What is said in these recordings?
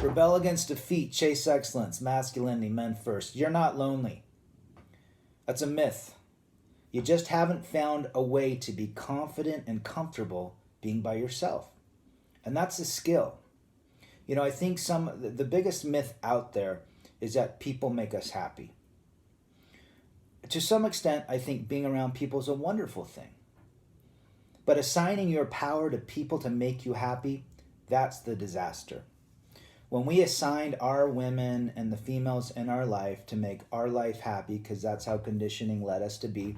Rebel against defeat, chase excellence, masculinity, men first. You're not lonely. That's a myth. You just haven't found a way to be confident and comfortable being by yourself. And that's a skill. I think the biggest myth out there is that people make us happy. To some extent, I think being around people is a wonderful thing. But assigning your power to people to make you happy, that's the disaster. When we assigned our women and the females in our life to make our life happy, because that's how conditioning led us to be,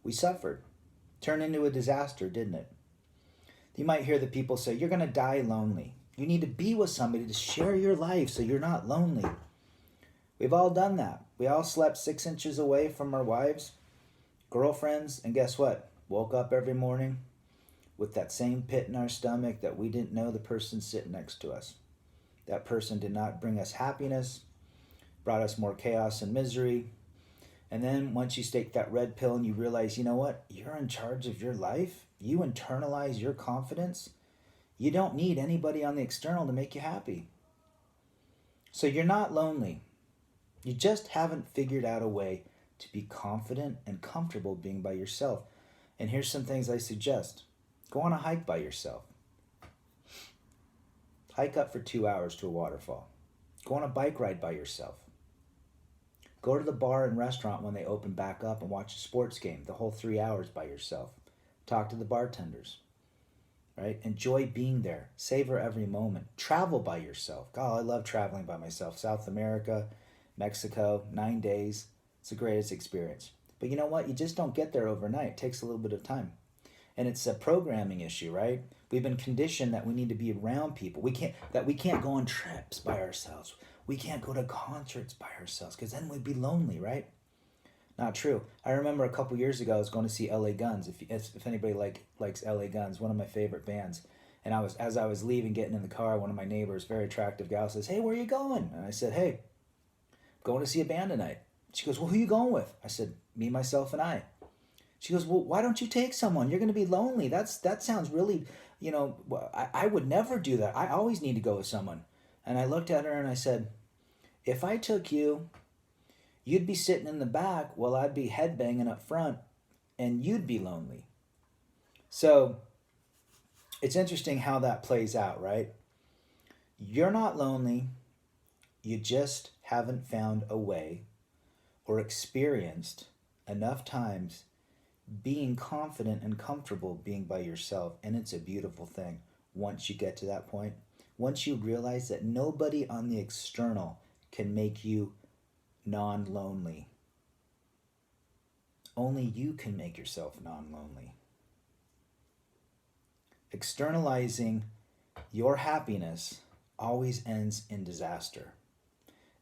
we suffered. Turned into a disaster, didn't it? You might hear the people say, you're going to die lonely. You need to be with somebody to share your life so you're not lonely. We've all done that. We all slept 6 inches away from our wives, girlfriends, and guess what? Woke up every morning with that same pit in our stomach that we didn't know the person sitting next to us. That person did not bring us happiness, brought us more chaos and misery. And then once you take that red pill and you realize, you know what? You're in charge of your life. You internalize your confidence. You don't need anybody on the external to make you happy. So you're not lonely. You just haven't figured out a way to be confident and comfortable being by yourself. And here's some things I suggest. Go on a hike by yourself. Hike up for 2 hours to a waterfall. Go on a bike ride by yourself. Go to the bar and restaurant when they open back up and watch a sports game the whole 3 hours by yourself. Talk to the bartenders, right? Enjoy being there. Savor every moment. Travel by yourself. God, I love traveling by myself. South America, Mexico, 9 days. It's the greatest experience. But you know what? You just don't get there overnight. It takes a little bit of time. And it's a programming issue, right? We've been conditioned that we need to be around people. We can't go on trips by ourselves. We can't go to concerts by ourselves because then we'd be lonely, right? Not true. I remember a couple years ago I was going to see LA Guns. If anybody likes LA Guns, one of my favorite bands. And as I was leaving, getting in the car, one of my neighbors, very attractive gal, says, "Hey, where are you going?" And I said, "Hey, I'm going to see a band tonight." She goes, "Well, who are you going with?" I said, "Me, myself, and I." She goes, "Well, why don't you take someone? You're going to be lonely. That sounds really, I would never do that. I always need to go with someone." And I looked at her and I said, "If I took you, you'd be sitting in the back while I'd be headbanging up front, and you'd be lonely." So it's interesting how that plays out, right? You're not lonely. You just haven't found a way or experienced enough times being confident and comfortable being by yourself. And it's a beautiful thing once you get to that point. Once you realize that nobody on the external can make you non-lonely. Only you can make yourself non-lonely. Externalizing your happiness always ends in disaster.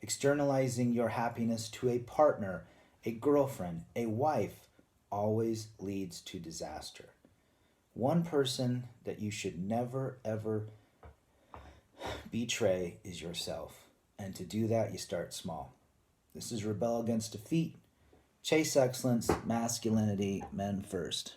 Externalizing your happiness to a partner, a girlfriend, a wife, always leads to disaster. One person that you should never, ever betray is yourself. And to do that, you start small. This is Rebel Against Defeat. Chase excellence, masculinity, men first.